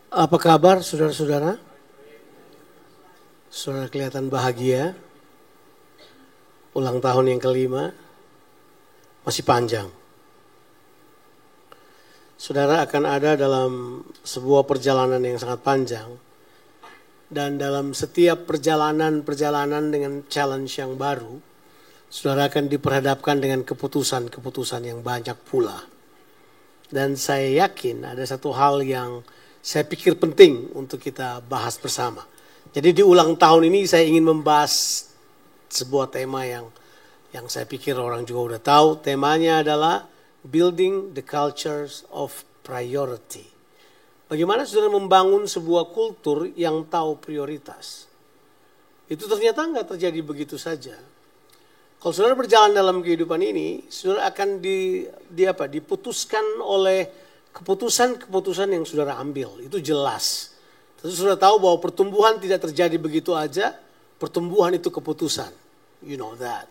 Apa kabar saudara-saudara? Saudara kelihatan bahagia. Ulang tahun yang kelima masih panjang. Saudara akan ada dalam sebuah perjalanan yang sangat panjang. Dan dalam setiap perjalanan dengan challenge yang baru, saudara akan diperhadapkan dengan keputusan-keputusan yang banyak pula. Dan saya yakin ada satu hal yang saya pikir penting untuk kita bahas bersama. Jadi di ulang tahun ini saya ingin membahas sebuah tema yang saya pikir orang juga udah tahu. Temanya adalah Building the Cultures of Priority. Bagaimana saudara membangun sebuah kultur yang tahu prioritas. Itu ternyata nggak terjadi begitu saja. Kalau saudara berjalan dalam kehidupan ini, saudara akan diputuskan oleh keputusan-keputusan yang saudara ambil. Itu jelas. Tentu saudara tahu bahwa pertumbuhan tidak terjadi begitu aja. Pertumbuhan itu keputusan. You know that.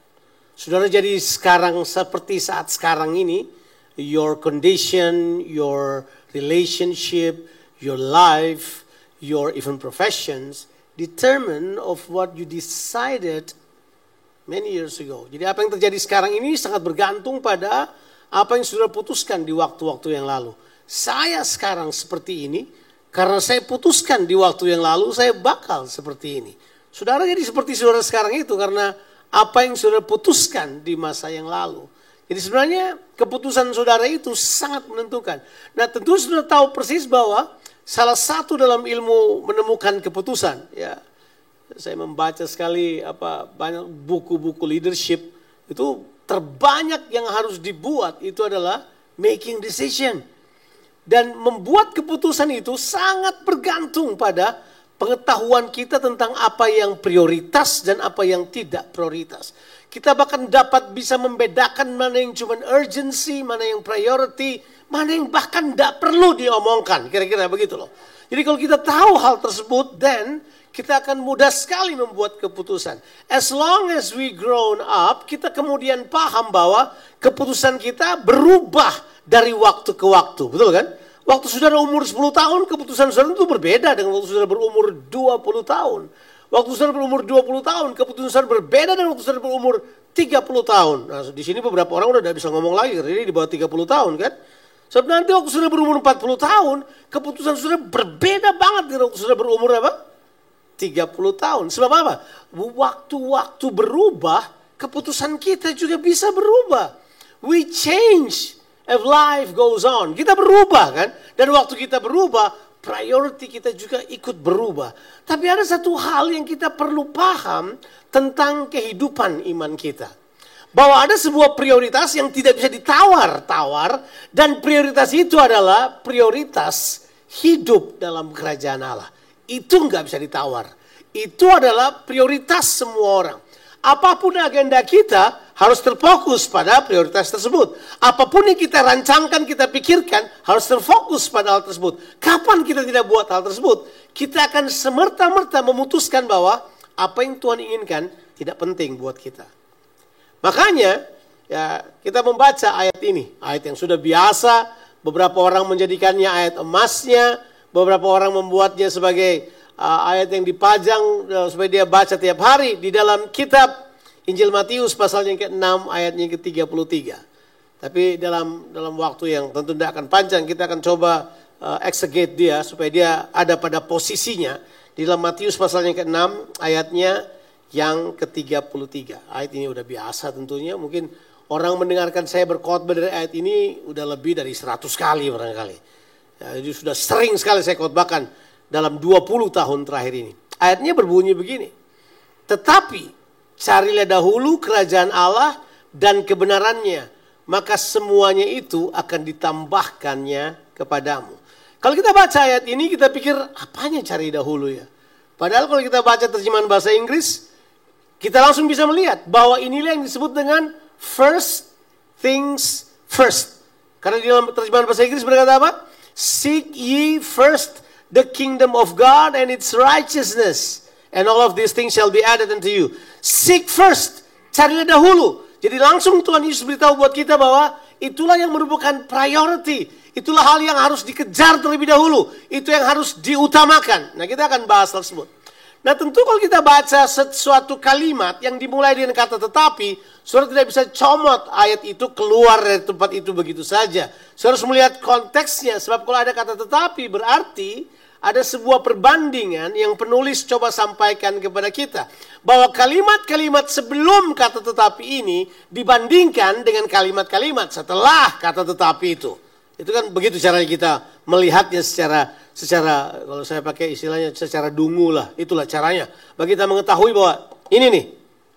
Saudara jadi sekarang seperti saat sekarang ini, your condition, your relationship, your life, your even professions, determine of what you decided many years ago. Jadi apa yang terjadi sekarang ini sangat bergantung pada apa yang saudara putuskan di waktu-waktu yang lalu. Saya sekarang seperti ini, karena saya putuskan di waktu yang lalu, saya bakal seperti ini. Saudara jadi seperti saudara sekarang itu karena apa yang saudara putuskan di masa yang lalu. Jadi sebenarnya keputusan saudara itu sangat menentukan. Nah tentu saudara tahu persis bahwa salah satu dalam ilmu menemukan keputusan, ya. Saya membaca sekali banyak buku-buku leadership, itu terbanyak yang harus dibuat itu adalah making decision. Dan membuat keputusan itu sangat bergantung pada pengetahuan kita tentang apa yang prioritas dan apa yang tidak prioritas. Kita bahkan dapat bisa membedakan mana yang cuma urgency, mana yang priority, mana yang bahkan tidak perlu diomongkan. Kira-kira begitu loh. Jadi kalau kita tahu hal tersebut, then kita akan mudah sekali membuat keputusan. As long as we grown up, kita kemudian paham bahwa keputusan kita berubah dari waktu ke waktu. Betul kan? Waktu saudara umur 10 tahun, keputusan saudara itu berbeda dengan waktu saudara berumur 20 tahun. Waktu saudara berumur 20 tahun, keputusan saudara berbeda dengan waktu saudara berumur 30 tahun. Nah, di sini beberapa orang udah tidak bisa ngomong lagi, karena ini di bawah 30 tahun kan. Sebab nanti waktu saudara berumur 40 tahun, keputusan saudara berbeda banget dengan waktu saudara berumur 30 tahun. Sebab apa? Waktu-waktu berubah, keputusan kita juga bisa berubah. We change as life goes on. Kita berubah kan? Dan waktu kita berubah, priority kita juga ikut berubah. Tapi ada satu hal yang kita perlu paham tentang kehidupan iman kita. Bahwa ada sebuah prioritas yang tidak bisa ditawar-tawar. Dan prioritas itu adalah prioritas hidup dalam kerajaan Allah. Itu nggak bisa ditawar. Itu adalah prioritas semua orang. Apapun agenda kita harus terfokus pada prioritas tersebut. Apapun yang kita rancangkan, kita pikirkan harus terfokus pada hal tersebut. Kapan kita tidak buat hal tersebut, kita akan semerta-merta memutuskan bahwa apa yang Tuhan inginkan tidak penting buat kita. Makanya ya kita membaca ayat ini, ayat yang sudah biasa. Beberapa orang menjadikannya ayat emasnya, beberapa orang membuatnya sebagai ayat yang dipajang supaya dia baca tiap hari di dalam kitab Injil Matius pasalnya ke-6 ayatnya ke-33. Tapi dalam waktu yang tentu tidak akan panjang, kita akan coba exegete dia supaya dia ada pada posisinya di dalam Matius pasalnya ke-6 ayatnya yang ke-33. Ayat ini udah biasa tentunya, mungkin orang mendengarkan saya berkhotbah dari ayat ini udah lebih dari 100 kali barangkali. Ya, jadi sudah sering sekali saya khotbahkan dalam 20 tahun terakhir ini. Ayatnya berbunyi begini. Tetapi carilah dahulu kerajaan Allah dan kebenarannya, maka semuanya itu akan ditambahkannya kepadamu. Kalau kita baca ayat ini kita pikir apanya cari dahulu ya. Padahal kalau kita baca terjemahan bahasa Inggris, kita langsung bisa melihat bahwa inilah yang disebut dengan first things first. Karena di dalam terjemahan bahasa Inggris berkata apa? Seek ye first the kingdom of God and its righteousness, and all of these things shall be added unto you. Seek first, carilah dahulu. Jadi langsung Tuhan Yesus beritahu buat kita bahwa itulah yang merupakan priority. Itulah hal yang harus dikejar terlebih dahulu. Itu yang harus diutamakan. Nah, kita akan bahas tersebut. Nah, tentu kalau kita baca sesuatu kalimat yang dimulai dengan kata tetapi, saudara tidak bisa comot ayat itu keluar dari tempat itu begitu saja. Saudara harus melihat konteksnya, sebab kalau ada kata tetapi berarti ada sebuah perbandingan yang penulis coba sampaikan kepada kita. Bahwa kalimat-kalimat sebelum kata tetapi ini dibandingkan dengan kalimat-kalimat setelah kata tetapi itu. Itu kan begitu caranya kita melihatnya secara kalau saya pakai istilahnya secara dungu lah. Itulah caranya. Bagi kita mengetahui bahwa ini nih.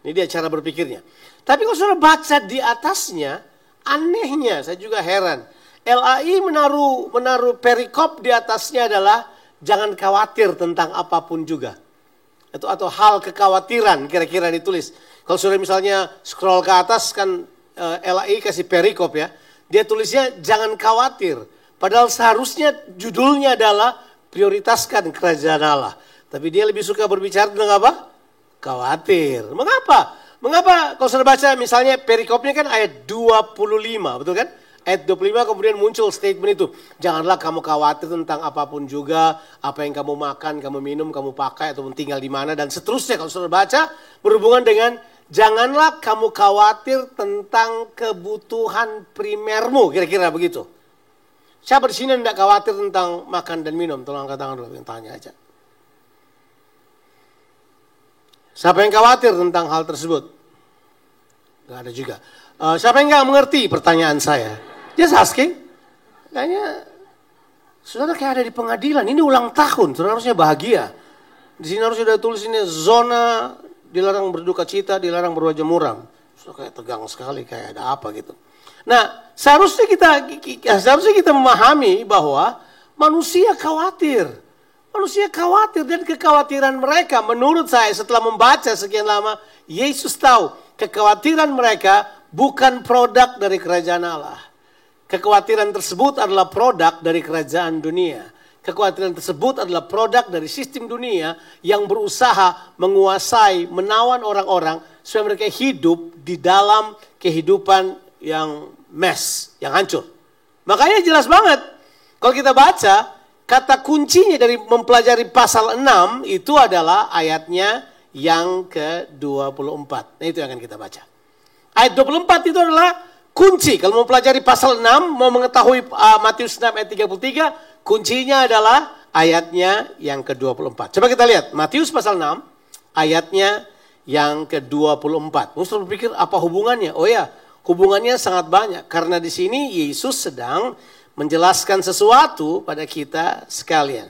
Ini dia cara berpikirnya. Tapi kalau saudara baca di atasnya, anehnya saya juga heran. LAI menaruh perikop di atasnya adalah jangan khawatir tentang apapun juga. Atau hal kekhawatiran kira-kira ditulis. Kalau saudara misalnya scroll ke atas kan LAI kasih perikop ya. Dia tulisnya jangan khawatir. Padahal seharusnya judulnya adalah prioritaskan kerajaan Allah. Tapi dia lebih suka berbicara tentang apa? Khawatir. Mengapa? Mengapa kalau saudara baca misalnya perikopnya kan ayat 25, betul kan? Ayat 25 kemudian muncul statement itu. Janganlah kamu khawatir tentang apapun juga. Apa yang kamu makan, kamu minum, kamu pakai, atau tinggal di mana. Dan seterusnya kalau saudara baca berhubungan dengan janganlah kamu khawatir tentang kebutuhan primermu. Kira-kira begitu. Siapa di sini tidak khawatir tentang makan dan minum? Tolong angkat tangan dulu, yang tanya aja. Siapa yang khawatir tentang hal tersebut? Gak ada juga. Siapa yang gak mengerti pertanyaan saya? Just asking. Kayaknya saudara kayak ada di pengadilan. Ini ulang tahun, saudara harusnya bahagia. Di sini harusnya ada tulis ini zona dilarang berduka cita, dilarang berwajah muram. Saudara kayak tegang sekali, kayak ada apa gitu. Nah, seharusnya kita memahami bahwa manusia khawatir. Manusia khawatir dan kekhawatiran mereka menurut saya setelah membaca sekian lama, Yesus tahu kekhawatiran mereka bukan produk dari kerajaan Allah. Kekhawatiran tersebut adalah produk dari kerajaan dunia. Kekhawatiran tersebut adalah produk dari sistem dunia yang berusaha menguasai, menawan orang-orang supaya mereka hidup di dalam kehidupan yang mess, yang hancur. Makanya jelas banget kalau kita baca kata kuncinya dari mempelajari pasal 6 itu adalah ayatnya yang ke-24. Nah, itu yang akan kita baca. Ayat 24 itu adalah kunci. Kalau mempelajari pasal 6, mau mengetahui Matius 6 ayat 33, kuncinya adalah ayatnya yang ke-24. Coba kita lihat Matius pasal 6 ayatnya yang ke-24. Mesti berpikir apa hubungannya? Oh ya, hubungannya sangat banyak karena di sini Yesus sedang menjelaskan sesuatu pada kita sekalian.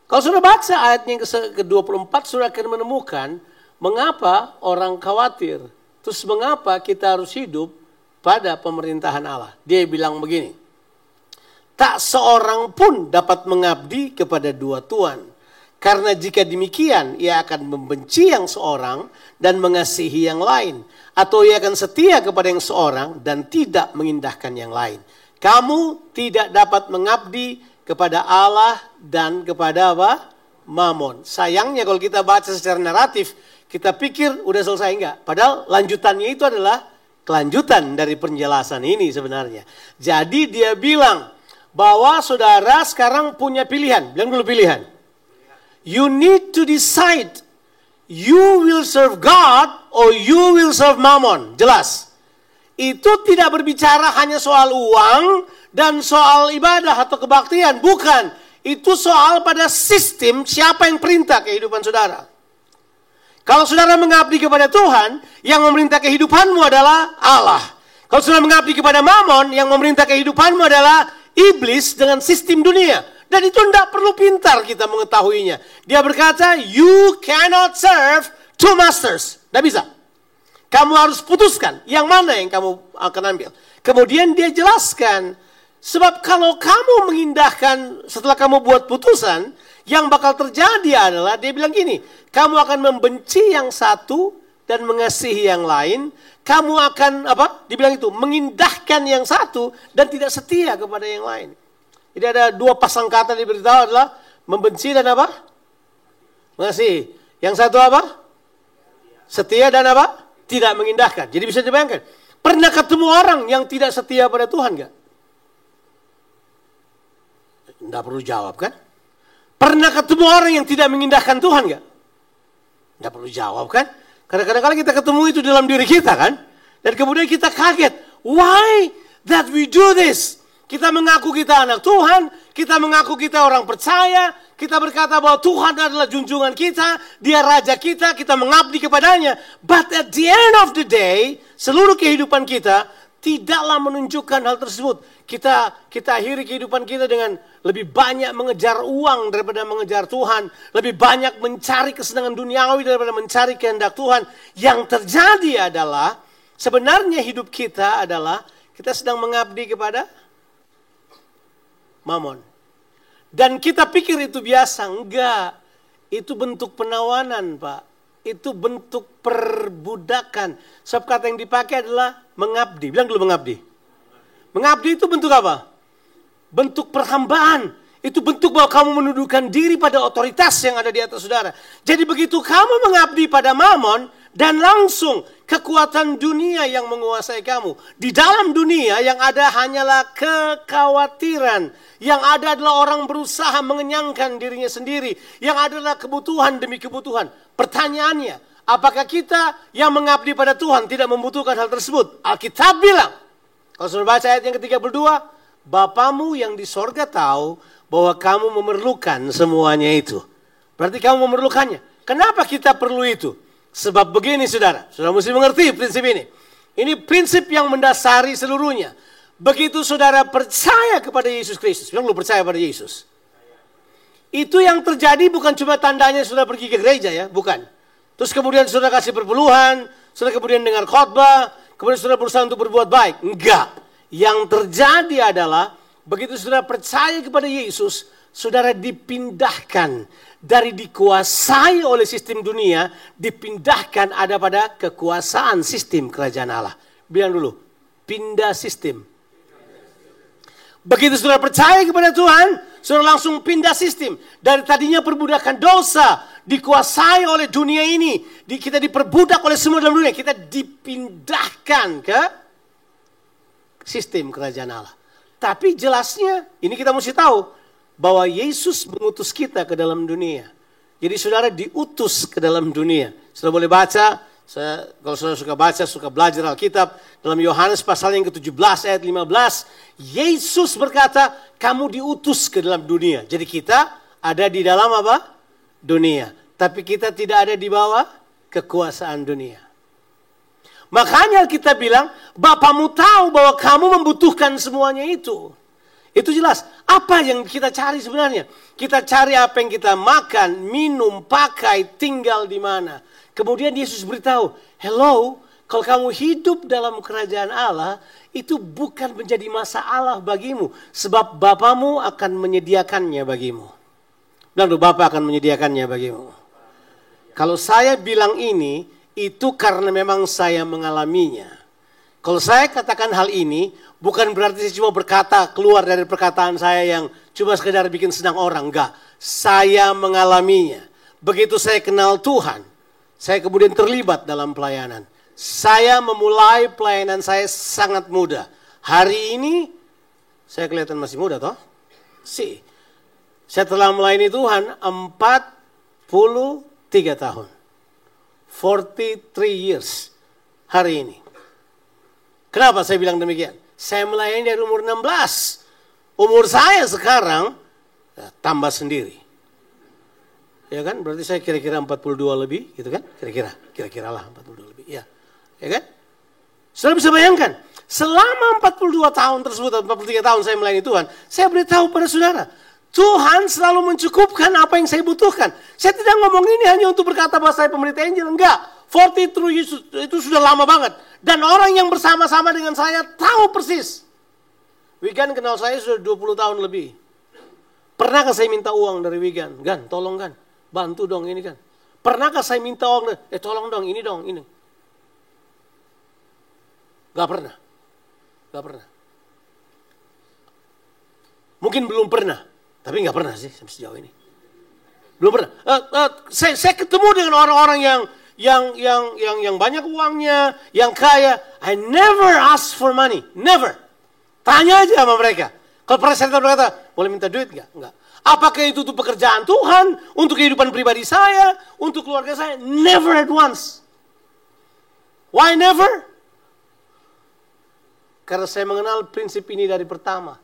Kalau sudah baca ayatnya ke-24, sudah akan menemukan mengapa orang khawatir. Terus mengapa kita harus hidup pada pemerintahan Allah. Dia bilang begini, tak seorang pun dapat mengabdi kepada dua tuan. Karena jika demikian, ia akan membenci yang seorang dan mengasihi yang lain. Atau ia akan setia kepada yang seorang dan tidak mengindahkan yang lain. Kamu tidak dapat mengabdi kepada Allah dan kepada apa? Mamon. Sayangnya kalau kita baca secara naratif, kita pikir udah selesai enggak. Padahal lanjutannya itu adalah kelanjutan dari penjelasan ini sebenarnya. Jadi dia bilang bahwa saudara sekarang punya pilihan. Bilang dulu pilihan. You need to decide, you will serve God or you will serve Mammon. Jelas. Itu tidak berbicara hanya soal uang dan soal ibadah atau kebaktian. Bukan. Itu soal pada sistem siapa yang perintah kehidupan saudara. Kalau saudara mengabdi kepada Tuhan, yang memerintah kehidupanmu adalah Allah. Kalau saudara mengabdi kepada Mammon, yang memerintah kehidupanmu adalah iblis dengan sistem dunia. Dan itu tidak perlu pintar kita mengetahuinya. Dia berkata, you cannot serve two masters. Tidak bisa. Kamu harus putuskan yang mana yang kamu akan ambil. Kemudian dia jelaskan, sebab kalau kamu mengindahkan setelah kamu buat putusan, yang bakal terjadi adalah, dia bilang gini, kamu akan membenci yang satu dan mengasihi yang lain. Kamu akan, dibilang itu, mengindahkan yang satu dan tidak setia kepada yang lain. Jadi ada dua pasang kata diberitahu adalah membenci dan apa? Mengasihi. Yang satu apa? Setia dan apa? Tidak mengindahkan. Jadi bisa dibayangkan. Pernah ketemu orang yang tidak setia pada Tuhan nggak? Nggak perlu jawab kan? Pernah ketemu orang yang tidak mengindahkan Tuhan nggak? Nggak perlu jawab kan? Karena kadang-kadang kita ketemu itu dalam diri kita kan? Dan kemudian kita kaget. Why that we do this? Kita mengaku kita anak Tuhan, kita mengaku kita orang percaya, kita berkata bahwa Tuhan adalah junjungan kita, Dia raja kita mengabdi kepadanya. But at the end of the day, seluruh kehidupan kita tidaklah menunjukkan hal tersebut. Kita akhiri kehidupan kita dengan lebih banyak mengejar uang daripada mengejar Tuhan, lebih banyak mencari kesenangan duniawi daripada mencari kehendak Tuhan. Yang terjadi adalah sebenarnya hidup kita adalah kita sedang mengabdi kepada Mamon. Dan kita pikir itu biasa. Enggak. Itu bentuk penawanan, Pak. Itu bentuk perbudakan. Sebab kata yang dipakai adalah mengabdi. Bilang dulu mengabdi. Mengabdi itu bentuk apa? Bentuk perhambaan. Itu bentuk bahwa kamu menundukkan diri pada otoritas yang ada di atas saudara. Jadi begitu kamu mengabdi pada Mamon, dan langsung kekuatan dunia yang menguasai kamu. Di dalam dunia yang ada hanyalah kekhawatiran. Yang ada adalah orang berusaha mengenyangkan dirinya sendiri. Yang ada adalah kebutuhan demi kebutuhan. Pertanyaannya, apakah kita yang mengabdi pada Tuhan tidak membutuhkan hal tersebut? Alkitab bilang, kalau sudah baca ayat yang ke-32, Bapamu yang di sorga tahu bahwa kamu memerlukan semuanya itu. Berarti kamu memerlukannya. Kenapa kita perlu itu? Sebab begini saudara mesti mengerti prinsip ini. Ini prinsip yang mendasari seluruhnya. Begitu saudara percaya kepada Yesus Kristus, bilang lu percaya pada Yesus. Itu yang terjadi bukan cuma tandanya saudara pergi ke gereja ya, bukan. Terus kemudian saudara kasih perpuluhan, saudara kemudian dengar khotbah, kemudian saudara berusaha untuk berbuat baik. Enggak. Yang terjadi adalah begitu saudara percaya kepada Yesus, saudara dipindahkan dari dikuasai oleh sistem dunia, dipindahkan ada pada kekuasaan sistem kerajaan Allah. Bilang dulu, pindah sistem. Begitu saudara percaya kepada Tuhan, saudara langsung pindah sistem. Dari tadinya perbudakan dosa, dikuasai oleh dunia ini, kita diperbudak oleh semua dalam dunia, kita dipindahkan ke sistem kerajaan Allah. Tapi jelasnya, ini kita mesti tahu, bahwa Yesus mengutus kita ke dalam dunia. Jadi saudara diutus ke dalam dunia. Saudara boleh baca, kalau saudara suka baca, suka belajar Alkitab, dalam Yohanes pasal yang ke-17 ayat 15, Yesus berkata, kamu diutus ke dalam dunia. Jadi kita ada di dalam apa? Dunia. Tapi kita tidak ada di bawah kekuasaan dunia. Makanya kita bilang, Bapamu tahu bahwa kamu membutuhkan semuanya itu. Itu jelas. Apa yang kita cari sebenarnya? Kita cari apa yang kita makan, minum, pakai, tinggal di mana. Kemudian Yesus beritahu, hello, kalau kamu hidup dalam kerajaan Allah, itu bukan menjadi masalah bagimu. Sebab Bapamu akan menyediakannya bagimu. Bilang tuh, Bapa akan menyediakannya bagimu. Kalau saya bilang ini, itu karena memang saya mengalaminya. Kalau saya katakan hal ini, bukan berarti saya cuma berkata keluar dari perkataan saya yang cuma sekedar bikin senang orang. Enggak, saya mengalaminya. Begitu saya kenal Tuhan, saya kemudian terlibat dalam pelayanan. Saya memulai pelayanan saya sangat muda. Hari ini, saya kelihatan masih muda toh? Saya telah melayani Tuhan 43 tahun. 43 years hari ini. Kenapa saya bilang demikian? Saya melayani dari umur 16. Umur saya sekarang ya, tambah sendiri. Ya kan? Berarti saya kira-kira 42 lebih, gitu kan? Kira-kira lah 42 lebih. Ya kan? Saudara bisa bayangkan, selama 42 tahun tersebut, 43 tahun saya melayani Tuhan, saya beritahu pada saudara, Tuhan selalu mencukupkan apa yang saya butuhkan. Saya tidak ngomong ini hanya untuk berkata bahwa saya pemberita Injil, enggak. 43 itu sudah lama banget. Dan orang yang bersama-sama dengan saya tahu persis. Wigan kenal saya sudah 20 tahun lebih. Pernahkah saya minta uang dari Wigan? Gan, tolong Gan, bantu dong ini Gan. Pernahkah saya minta uang? Tolong dong, ini. Gak pernah. Mungkin belum pernah. Tapi gak pernah sih sampai sejauh ini. Belum pernah. Saya ketemu dengan orang-orang yang banyak uangnya, yang kaya. I never ask for money, never. Tanya aja sama mereka. Kalau presenter berkata, boleh minta duit nggak? Enggak. Apakah itu untuk pekerjaan Tuhan, untuk kehidupan pribadi saya, untuk keluarga saya? Never at once. Why never? Karena saya mengenal prinsip ini dari pertama.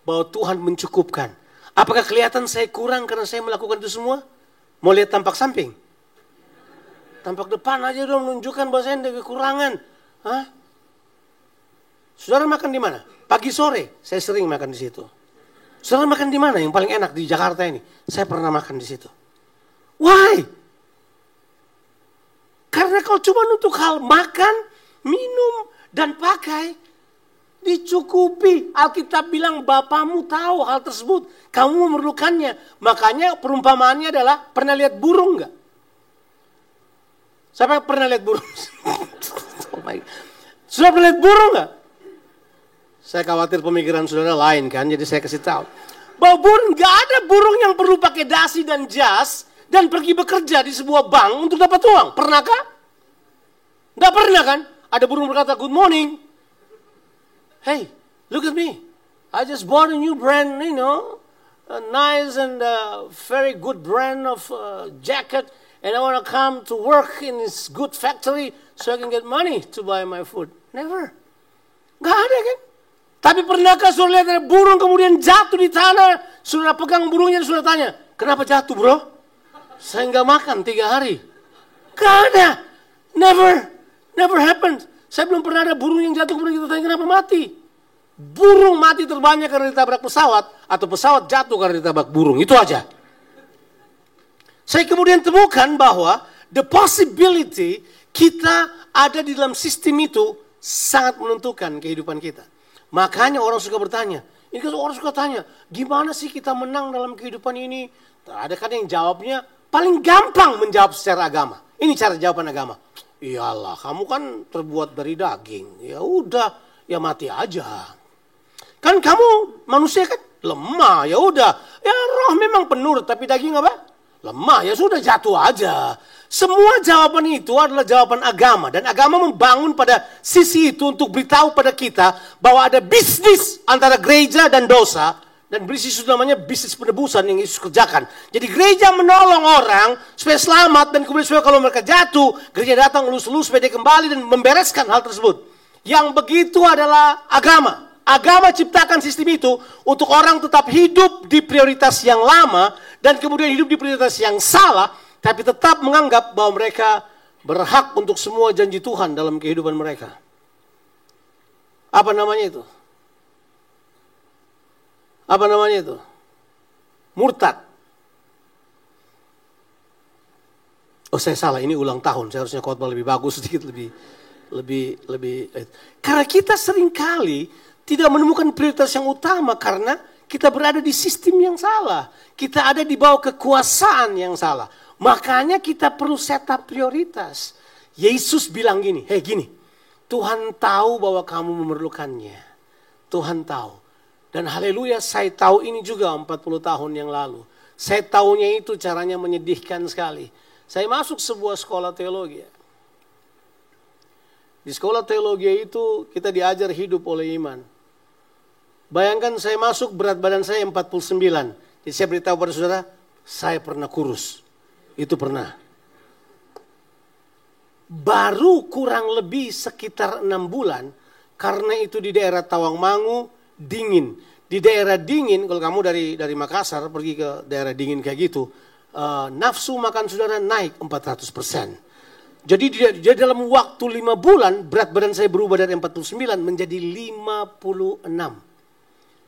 Bahwa Tuhan mencukupkan. Apakah kelihatan saya kurang karena saya melakukan itu semua? Mau lihat tampak samping? Tampak depan aja dong, menunjukkan bahwa saya ada kekurangan. Hah? Saudara makan di mana? Pagi sore, saya sering makan di situ. Saudara makan di mana yang paling enak di Jakarta ini? Saya pernah makan di situ. Why? Karena kalau cuma untuk hal makan, minum, dan pakai, dicukupi. Alkitab bilang Bapamu tahu hal tersebut. Kamu memerlukannya. Makanya perumpamaannya adalah, pernah lihat burung nggak? Siapa yang pernah lihat burung? Oh my. Sudah pernah lihat burung nggak? Saya khawatir pemikiran saudara lain kan, jadi saya kasih tahu. Bahwa burung, nggak ada burung yang perlu pakai dasi dan jas dan pergi bekerja di sebuah bank untuk dapat uang. Pernahkah? Nggak pernah kan? Ada burung berkata, good morning. Hey, look at me. I just bought a new brand, a nice and very good brand of jacket. And I want to come to work in this good factory so I can get money to buy my food. Never. Nggak ada kan? Tapi pernahkah saudara lihat ada burung kemudian jatuh di tanah, saudara pegang burungnya dan saudara tanya, kenapa jatuh bro? Saya nggak makan 3 hari. Nggak ada. Never happened. Saya belum pernah ada burung yang jatuh kemudian kita tanya kenapa mati. Burung mati terbanyak karena ditabrak pesawat, atau pesawat jatuh karena ditabrak burung. Itu aja. Saya kemudian temukan bahwa the possibility kita ada di dalam sistem itu sangat menentukan kehidupan kita. Makanya orang suka bertanya, ini kan orang suka tanya, gimana sih kita menang dalam kehidupan ini? Ada kan yang jawabnya paling gampang menjawab secara agama. Ini cara jawaban agama. Iyalah, kamu kan terbuat dari daging. Ya udah, ya mati aja. Kan kamu manusia kan lemah, ya udah. Ya roh memang penurut, tapi daging apa? Lemah, ya sudah jatuh aja. Semua jawaban itu adalah jawaban agama. Dan agama membangun pada sisi itu untuk beritahu pada kita bahwa ada bisnis antara gereja dan dosa. Dan bisnis itu namanya bisnis penebusan yang Yesus kerjakan. Jadi gereja menolong orang supaya selamat dan kemudian supaya kalau mereka jatuh, gereja datang elus-elus supaya dia kembali dan membereskan hal tersebut. Yang begitu adalah agama. Agama ciptakan sistem itu untuk orang tetap hidup di prioritas yang lama dan kemudian hidup di prioritas yang salah, tapi tetap menganggap bahwa mereka berhak untuk semua janji Tuhan dalam kehidupan mereka. Apa namanya itu? Apa namanya itu? Murtad. Oh saya salah, ini ulang tahun. Saya harusnya khotbah lebih bagus, sedikit lebih. Karena kita seringkali tidak menemukan prioritas yang utama karena kita berada di sistem yang salah. Kita ada di bawah kekuasaan yang salah. Makanya kita perlu set up prioritas. Yesus bilang gini, gini. Tuhan tahu bahwa kamu memerlukannya. Tuhan tahu. Dan haleluya saya tahu ini juga 40 tahun yang lalu. Saya tahunya itu caranya menyedihkan sekali. Saya masuk sebuah sekolah teologi. Di sekolah teologi itu kita diajar hidup oleh iman. Bayangkan saya masuk berat badan saya 49. Jadi saya beritahu pada saudara, saya pernah kurus. Itu pernah. Baru kurang lebih sekitar 6 bulan. Karena itu di daerah Tawangmangu dingin. Di daerah dingin, kalau kamu dari Makassar pergi ke daerah dingin kayak gitu. Nafsu makan saudara naik 400%. Jadi dalam waktu 5 bulan berat badan saya berubah dari 49 menjadi 56.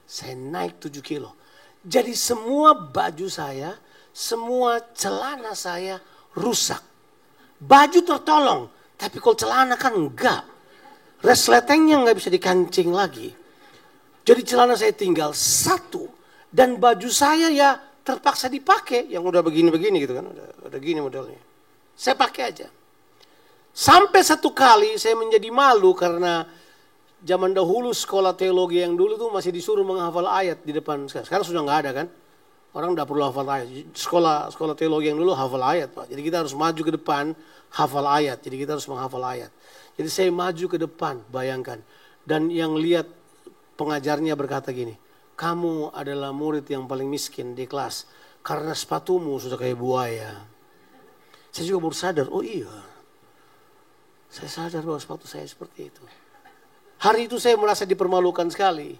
Saya naik 7 kilo. Jadi semua baju saya, semua celana saya rusak. Baju tertolong, tapi kalau celana kan enggak. Resletengnya enggak bisa dikancing lagi. Jadi celana saya tinggal 1. Dan baju saya ya terpaksa dipakai. Yang udah begini-begini gitu kan. Udah gini modelnya. Saya pakai aja. Sampai satu kali saya menjadi malu karena zaman dahulu sekolah teologi yang dulu tuh masih disuruh menghafal ayat di depan. Sekarang sudah nggak ada kan. Orang tidak perlu hafal ayat. Sekolah teologi yang dulu hafal ayat, Pak. Jadi kita harus maju ke depan, hafal ayat. Jadi kita harus menghafal ayat. Jadi saya maju ke depan, bayangkan. Dan yang lihat pengajarnya berkata gini, kamu adalah murid yang paling miskin di kelas. Karena sepatumu sudah kayak buaya. Saya juga baru sadar, oh iya. Saya sadar bahwa sepatu saya seperti itu. Hari itu saya merasa dipermalukan sekali.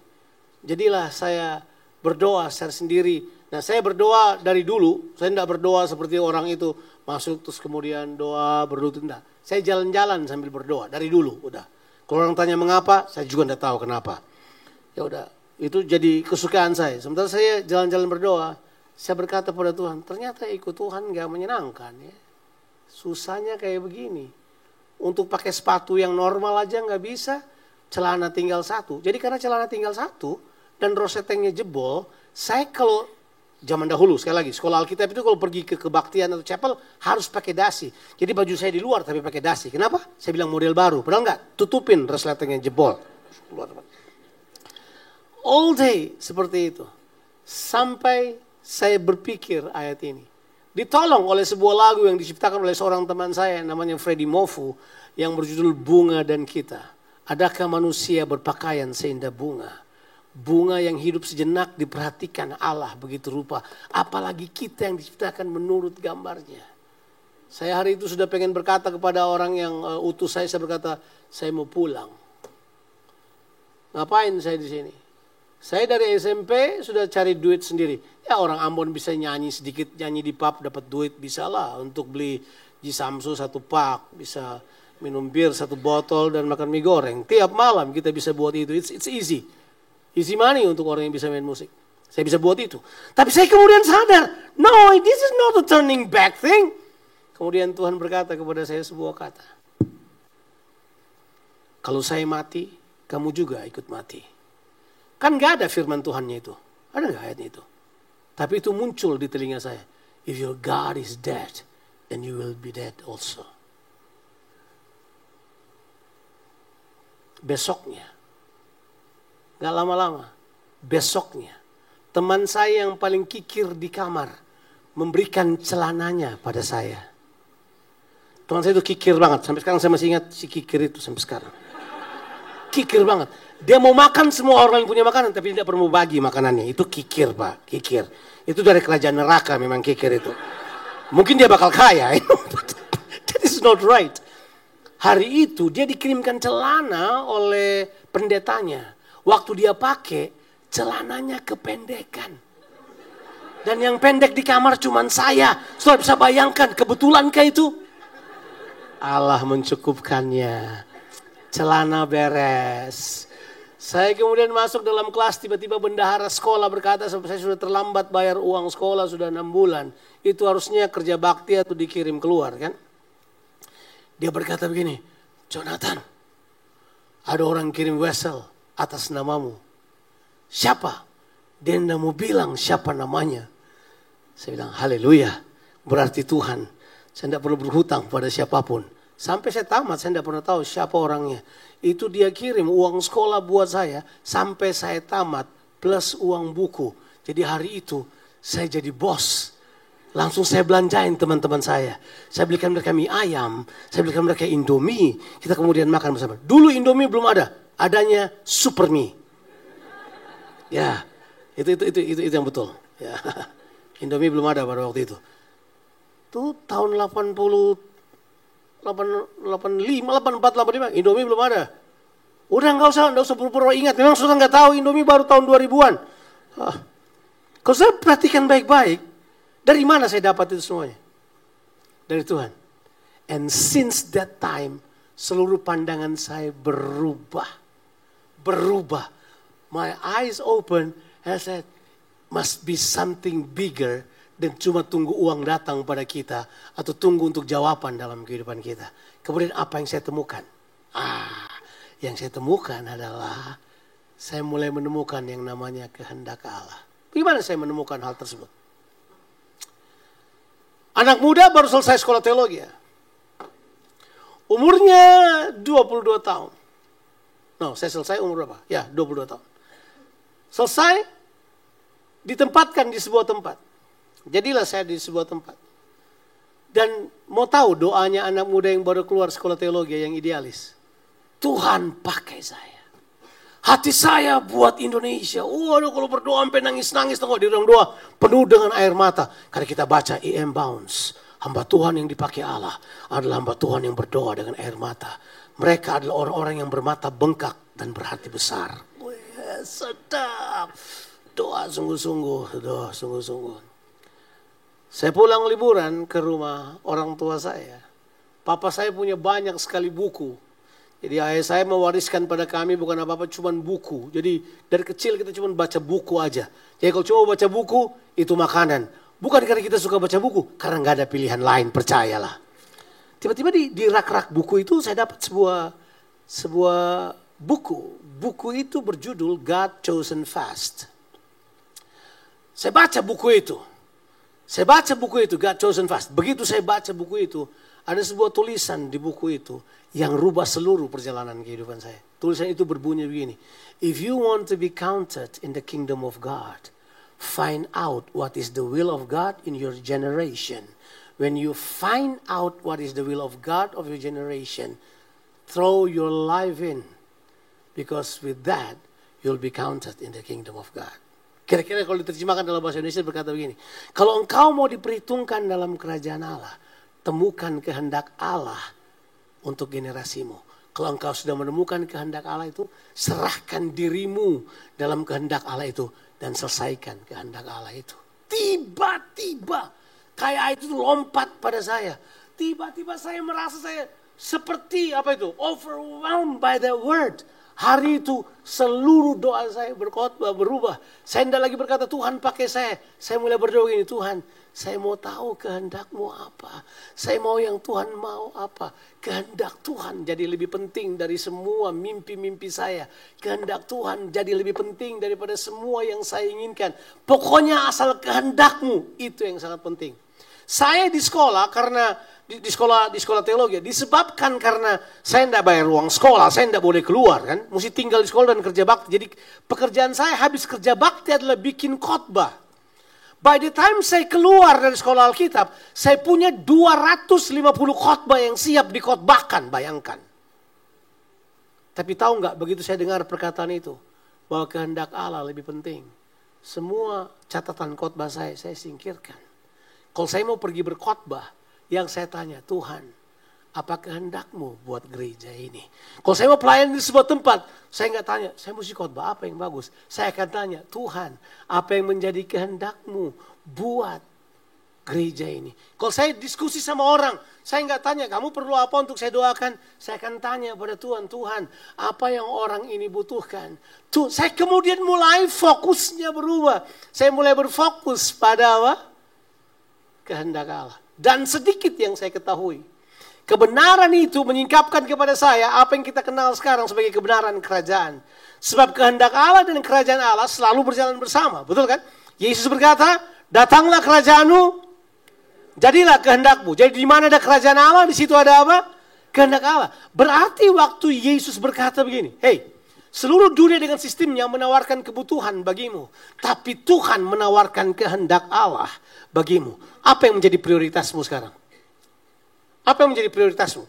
Jadilah saya berdoa secara sendiri. Nah, saya berdoa dari dulu, saya tidak berdoa seperti orang itu masuk terus kemudian doa berlutut, enggak. Saya jalan-jalan sambil berdoa dari dulu, udah. Kalau orang tanya mengapa, saya juga tidak tahu kenapa. Ya udah, itu jadi kesukaan saya. Sementara saya jalan-jalan berdoa, saya berkata pada Tuhan, ternyata ikut Tuhan enggak menyenangkan ya. Susahnya kayak begini. Untuk pakai sepatu yang normal aja enggak bisa, celana tinggal satu. Jadi karena celana tinggal satu dan rosetengnya jebol, saya kalau zaman dahulu, sekali lagi, sekolah Alkitab itu kalau pergi ke kebaktian atau chapel harus pakai dasi. Jadi baju saya di luar tapi pakai dasi. Kenapa? Saya bilang model baru. Padahal enggak, tutupin resletingnya jebol. All day seperti itu. Sampai saya berpikir ayat ini. Ditolong oleh sebuah lagu yang diciptakan oleh seorang teman saya namanya Freddy Mofu yang berjudul Bunga dan Kita. Adakah manusia berpakaian seindah bunga? Bunga yang hidup sejenak diperhatikan Allah begitu rupa. Apalagi kita yang diciptakan menurut gambarnya. Saya hari itu sudah pengen berkata kepada orang yang utus saya berkata, saya mau pulang. Ngapain saya di sini? Saya dari SMP sudah cari duit sendiri. Ya orang Ambon bisa nyanyi sedikit, nyanyi di pub dapat duit, bisa lah untuk beli Jisamsu 1 pak, bisa minum bir 1 botol dan makan mie goreng. Tiap malam kita bisa buat itu, it's easy. Easy money untuk orang yang bisa main musik. Saya bisa buat itu. Tapi saya kemudian sadar, no, this is not a turning back thing. Kemudian Tuhan berkata kepada saya sebuah kata. Kalau saya mati, kamu juga ikut mati. Kan gak ada firman Tuhannya itu. Ada gak ayatnya itu? Tapi itu muncul di telinga saya. If your God is dead, then you will be dead also. Besoknya. Gak lama-lama, besoknya teman saya yang paling kikir di kamar memberikan celananya pada saya. Teman saya itu kikir banget, sampai sekarang saya masih ingat si kikir itu sampai sekarang. Kikir banget. Dia mau makan semua orang yang punya makanan tapi tidak perlu bagi makanannya. Itu kikir, Pak, kikir. Itu dari kerajaan neraka memang kikir itu. Mungkin dia bakal kaya. That is not right. Hari itu dia dikirimkan celana oleh pendetanya. Waktu dia pakai, celananya kependekan. Dan yang pendek di kamar cuman saya. Saudara bisa bayangkan, kebetulankah itu? Allah mencukupkannya. Celana beres. Saya kemudian masuk dalam kelas, tiba-tiba bendahara sekolah berkata, saya sudah terlambat bayar uang sekolah, sudah 6 bulan. Itu harusnya kerja bakti atau dikirim keluar kan. Dia berkata begini, Jonathan, ada orang kirim wesel atas namamu. Siapa? Dia tidak mau bilang siapa namanya. Saya bilang, haleluya. Berarti Tuhan. Saya tidak perlu berhutang pada siapapun. Sampai saya tamat, saya tidak pernah tahu siapa orangnya. Itu dia kirim uang sekolah buat saya. Sampai saya tamat, plus uang buku. Jadi hari itu, saya jadi bos. Langsung saya belanjain teman-teman saya. Saya belikan mereka mie ayam. Saya belikan mereka Indomie. Kita kemudian makan bersama. Dulu Indomie belum ada. Adanya Super Mie. Ya, itu yang betul. Ya. Indomie belum ada pada waktu itu. Itu tahun 85, 84, 85. Indomie belum ada. Udah enggak usah pura-pura ingat. Memang sudah enggak tahu Indomie baru tahun 2000-an. Kalau saya perhatikan baik-baik, dari mana saya dapat itu semuanya? Dari Tuhan. And since that time, seluruh pandangan saya berubah. My eyes open and I said, must be something bigger dan cuma tunggu uang datang pada kita atau tunggu untuk jawaban dalam kehidupan kita. Kemudian apa yang saya temukan? Yang saya temukan adalah saya mulai menemukan yang namanya kehendak Allah. Bagaimana saya menemukan hal tersebut? Anak muda baru selesai sekolah teologi ya. Umurnya 22 tahun. No, saya selesai umur berapa? Ya, 22 tahun. Selesai, ditempatkan di sebuah tempat. Jadilah saya di sebuah tempat. Dan mau tahu doanya anak muda yang baru keluar sekolah teologi yang idealis? Tuhan pakai saya. Hati saya buat Indonesia. Waduh, kalau berdoa sampai nangis-nangis. Tengok di ruang doa penuh dengan air mata. Karena kita baca E.M. Bounds. Hamba Tuhan yang dipakai Allah adalah hamba Tuhan yang berdoa dengan air mata. Mereka adalah orang-orang yang bermata bengkak dan berhati besar. Wih, sedap. Doa sungguh-sungguh. Doa sungguh-sungguh. Saya pulang liburan ke rumah orang tua saya. Papa saya punya banyak sekali buku. Jadi ayah saya mewariskan pada kami bukan apa-apa, cuma buku. Jadi dari kecil kita cuma baca buku aja. Jadi kalau cuma baca buku, itu makanan. Bukan karena kita suka baca buku, karena nggak ada pilihan lain, percayalah. Tiba-tiba di rak-rak buku itu saya dapat sebuah buku. Buku itu berjudul God Chosen Fast. Saya baca buku itu. God Chosen Fast. Begitu saya baca buku itu, ada sebuah tulisan di buku itu yang rubah seluruh perjalanan kehidupan saya. Tulisan itu berbunyi begini. If you want to be counted in the kingdom of God, find out what is the will of God in your generation. When you find out what is the will of God of your generation, throw your life in. Because with that, you'll be counted in the kingdom of God. Kira-kira kalau diterjemahkan dalam bahasa Indonesia berkata begini. Kalau engkau mau diperhitungkan dalam kerajaan Allah, temukan kehendak Allah untuk generasimu. Kalau engkau sudah menemukan kehendak Allah itu, serahkan dirimu dalam kehendak Allah itu dan selesaikan kehendak Allah itu. Tiba-tiba kayak itu lompat pada saya. Tiba-tiba saya merasa saya seperti overwhelmed by the word. Hari itu seluruh doa saya berkhotbah berubah. Saya tidak lagi berkata Tuhan pakai saya. Saya mulai berdoa gini, Tuhan saya mau tahu kehendak-Mu apa. Saya mau yang Tuhan mau apa. Kehendak Tuhan jadi lebih penting dari semua mimpi-mimpi saya. Kehendak Tuhan jadi lebih penting daripada semua yang saya inginkan. Pokoknya asal kehendak-Mu, itu yang sangat penting. Saya di sekolah karena di sekolah teologi disebabkan karena saya tidak bayar uang sekolah, saya tidak boleh keluar kan, mesti tinggal di sekolah dan kerja bakti. Jadi pekerjaan saya habis kerja bakti adalah bikin khotbah. By the time saya keluar dari sekolah Alkitab, saya punya 250 khotbah yang siap dikhotbahkan, bayangkan. Tapi tahu nggak, begitu saya dengar perkataan itu, bahwa kehendak Allah lebih penting, semua catatan khotbah saya singkirkan. Kalau saya mau pergi berkhotbah, yang saya tanya, Tuhan, apa kehendak-Mu buat gereja ini? Kalau saya mau pelayan di sebuah tempat, saya nggak tanya, saya mesti khotbah apa yang bagus. Saya akan tanya, Tuhan, apa yang menjadi kehendak-Mu buat gereja ini? Kalau saya diskusi sama orang, saya nggak tanya, kamu perlu apa untuk saya doakan? Saya akan tanya pada Tuhan, Tuhan, apa yang orang ini butuhkan? Saya kemudian mulai fokusnya berubah. Saya mulai berfokus pada apa? Kehendak Allah. Dan sedikit yang saya ketahui, kebenaran itu menyingkapkan kepada saya apa yang kita kenal sekarang sebagai kebenaran kerajaan. Sebab kehendak Allah dan kerajaan Allah selalu berjalan bersama, betul kan? Yesus berkata, datanglah kerajaan-Mu, jadilah kehendak-Mu. Jadi di mana ada kerajaan Allah, di situ ada apa? Kehendak Allah. Berarti waktu Yesus berkata begini, hey, seluruh dunia dengan sistemnya menawarkan kebutuhan bagimu. Tapi Tuhan menawarkan kehendak Allah bagimu. Apa yang menjadi prioritasmu sekarang? Apa yang menjadi prioritasmu?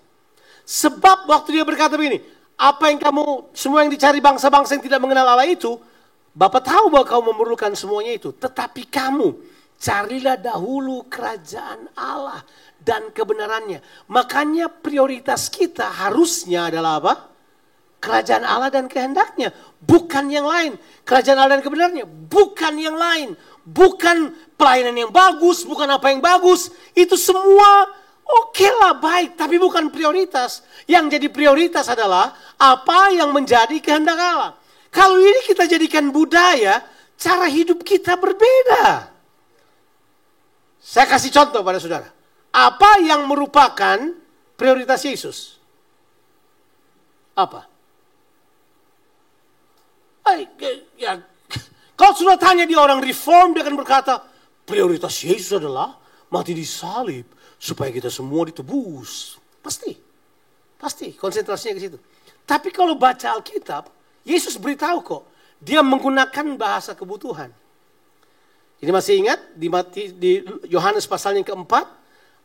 Sebab waktu dia berkata begini, apa yang kamu, semua yang dicari bangsa-bangsa yang tidak mengenal Allah itu, Bapa tahu bahwa kamu memerlukan semuanya itu. Tetapi kamu, carilah dahulu kerajaan Allah dan kebenarannya. Makanya prioritas kita harusnya adalah apa? Kerajaan Allah dan kehendaknya, bukan yang lain. Kerajaan Allah dan kebenarannya, bukan yang lain. Bukan pelayanan yang bagus, bukan apa yang bagus. Itu semua oke lah, baik, tapi bukan prioritas. Yang jadi prioritas adalah apa yang menjadi kehendak Allah. Kalau ini kita jadikan budaya, cara hidup kita berbeda. Saya kasih contoh pada saudara. Apa yang merupakan prioritas Yesus? Apa? Ya, kalau sudah tanya di orang reform, dia akan berkata, prioritas Yesus adalah mati di salib supaya kita semua ditebus. Pasti konsentrasinya ke situ. Tapi kalau baca Alkitab, Yesus beritahu kok, dia menggunakan bahasa kebutuhan. Jadi masih ingat di Yohanes pasal yang keempat,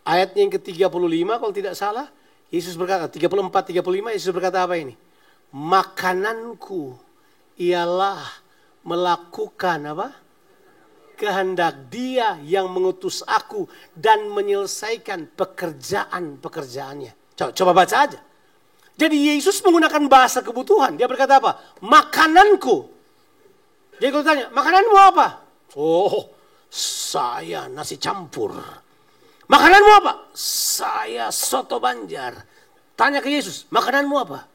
ayatnya yang ke-35 kalau tidak salah, Yesus berkata, 34-35, Yesus berkata apa ini? Makananku ialah melakukan apa? Kehendak Dia yang mengutus aku dan menyelesaikan pekerjaan-pekerjaannya. Coba baca aja. Jadi Yesus menggunakan bahasa kebutuhan. Dia berkata apa? Makananku. Jadi kalau tanya, makananmu apa? Oh, saya nasi campur. Makananmu apa? Saya soto Banjar. Tanya ke Yesus, makananmu apa?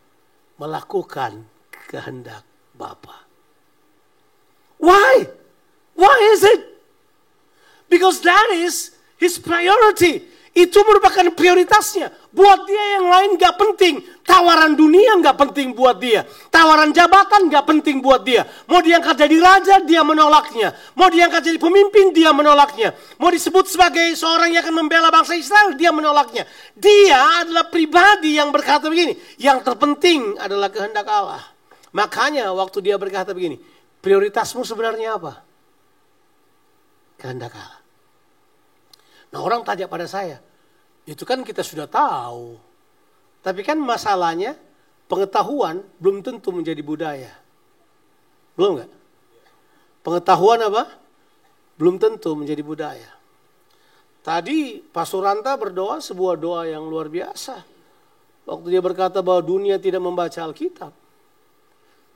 Melakukan kehendak Bapa. Why? Why is it? Because that is his priority. Itu merupakan prioritasnya. Buat dia yang lain gak penting. Tawaran dunia gak penting buat dia. Tawaran jabatan gak penting buat dia. Mau diangkat jadi raja, dia menolaknya. Mau diangkat jadi pemimpin, dia menolaknya. Mau disebut sebagai seorang yang akan membela bangsa Israel, dia menolaknya. Dia adalah pribadi yang berkata begini. Yang terpenting adalah kehendak Allah. Makanya waktu dia berkata begini, prioritasmu sebenarnya apa? Kehendak Allah. Nah, orang tanya pada saya, itu kan kita sudah tahu. Tapi kan masalahnya pengetahuan belum tentu menjadi budaya. Belum enggak? Pengetahuan apa? Belum tentu menjadi budaya. Tadi Pastor Ranta berdoa sebuah doa yang luar biasa. Waktu dia berkata bahwa dunia tidak membaca Alkitab.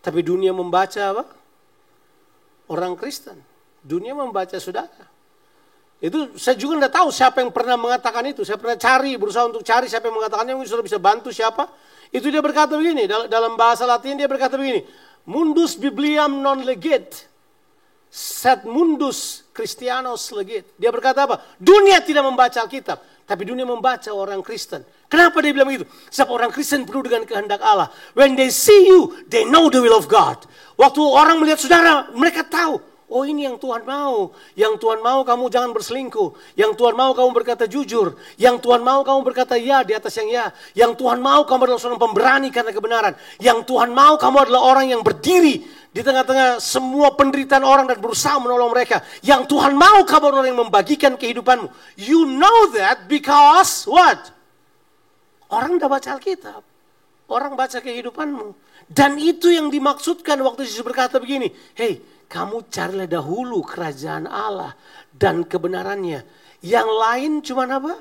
Tapi dunia membaca apa? Orang Kristen. Dunia membaca saudara. Itu saya juga tidak tahu siapa yang pernah mengatakan itu. Saya pernah berusaha untuk cari siapa yang mengatakannya. Mungkin sudah bisa bantu siapa. Itu dia berkata begini, dalam bahasa Latin dia berkata begini. Mundus bibliam non legit, sed mundus Christianos legit. Dia berkata apa? Dunia tidak membaca Alkitab, tapi dunia membaca orang Kristen. Kenapa dia bilang begitu? Sebab orang Kristen penuh dengan kehendak Allah. When they see you, they know the will of God. Waktu orang melihat saudara, mereka tahu. Oh, ini yang Tuhan mau. Yang Tuhan mau kamu jangan berselingkuh. Yang Tuhan mau kamu berkata jujur. Yang Tuhan mau kamu berkata ya di atas yang ya. Yang Tuhan mau kamu adalah seorang pemberani karena kebenaran. Yang Tuhan mau kamu adalah orang yang berdiri di tengah-tengah semua penderitaan orang dan berusaha menolong mereka. Yang Tuhan mau kamu adalah orang yang membagikan kehidupanmu. You know that because what? Orang udah baca Alkitab. Orang baca kehidupanmu. Dan itu yang dimaksudkan waktu Yesus berkata begini. Hey, kamu carilah dahulu kerajaan Allah dan kebenarannya. Yang lain cuma apa?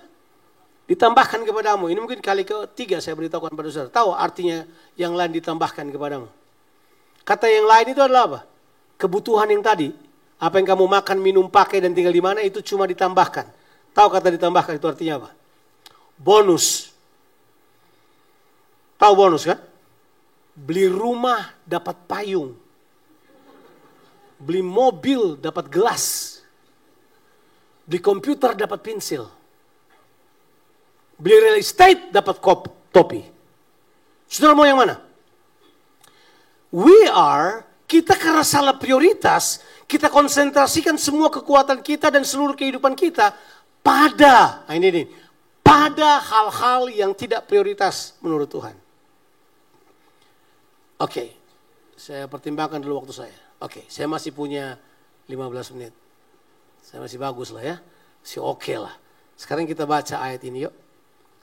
Ditambahkan kepadamu. Ini mungkin kali ketiga saya beritahukan pada saudara. Tahu artinya yang lain ditambahkan kepadamu. Kata yang lain itu adalah apa? Kebutuhan yang tadi. Apa yang kamu makan, minum, pakai dan tinggal di mana itu cuma ditambahkan. Tahu kata ditambahkan itu artinya apa? Bonus. Tahu bonus kan? Beli rumah dapat payung. Beli mobil dapat gelas. Beli komputer dapat pensil. Beli real estate dapat topi. Saudara mau yang mana? Kita karena salah prioritas, kita konsentrasikan semua kekuatan kita dan seluruh kehidupan kita pada hal-hal yang tidak prioritas menurut Tuhan. Oke, saya pertimbangkan dulu waktu saya. Oke, saya masih punya 15 menit. Saya masih bagus lah ya. Masih oke lah. Sekarang kita baca ayat ini yuk.